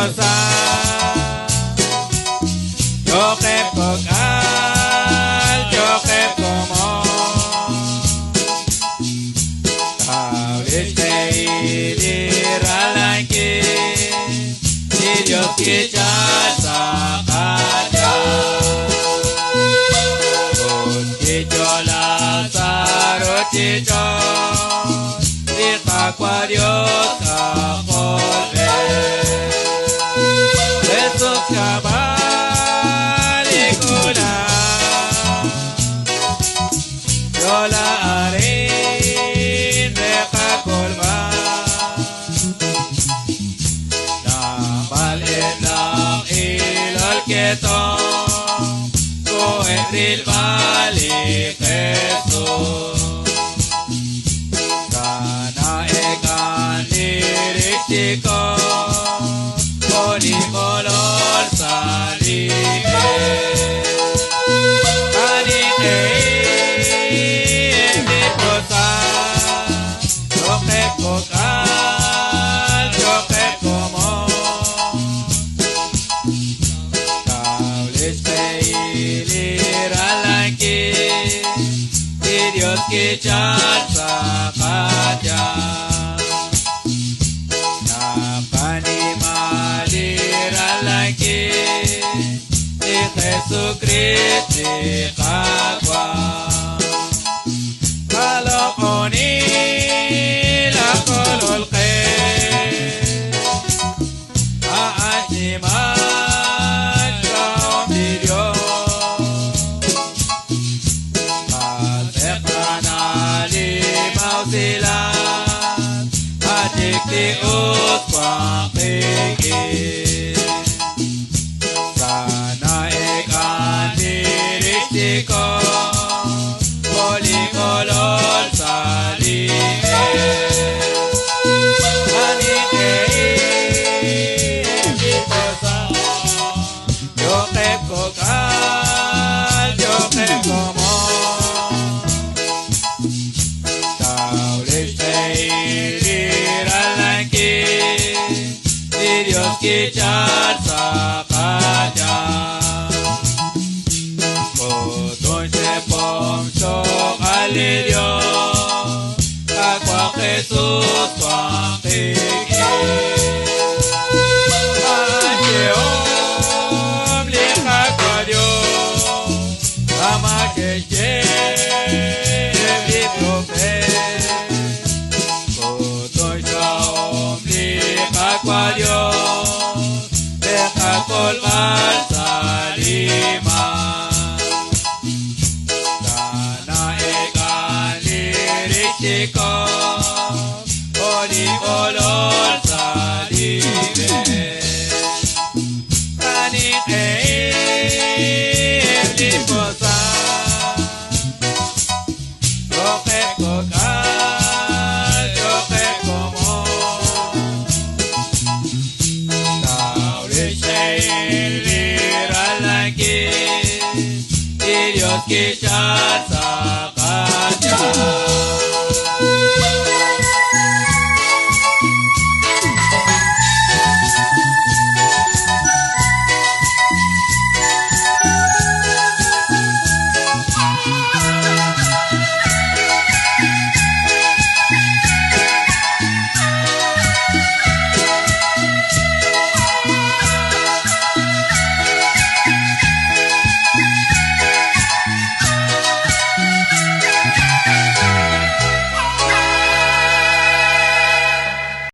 posar. Yo que pocal, yo que como. Taurish que ilir alanki, si Dios quicha sakaya. Chicho Lázaro Chicho, Ita Dios Cajole. Jesús cabal y cura, yo la haré de Jacolba. La valena y el quieto, Coenril vale Jesús. Gana ekan lirikiko, Polimolol salike. Anike entiposa, Yoke kokal, Yoke como. Taulis peilir alanki, Dios quichar sakaya. Napani malir alanki, Di Jesucristo kagwa. Kalau oni la kolol ke, aasiman kaum di Dios. Silat adik diut pakiki. Sana ikan diristiko, Polikolol salike. Anike entiposa, Yoke kokal, Yoke como. Dios quichar sakaya. Kotoy se pomso alidio, Aqua Jesús tuakiki. Anjeom lika kwa Dios, Ama que lleve profe. Kotoy sa omlika kwa Dios, deja colmar salima. Sana ekan lirikiko, Polikolol salime. Anike entiposa, Yoke kokal, Yoke como. Dios quichar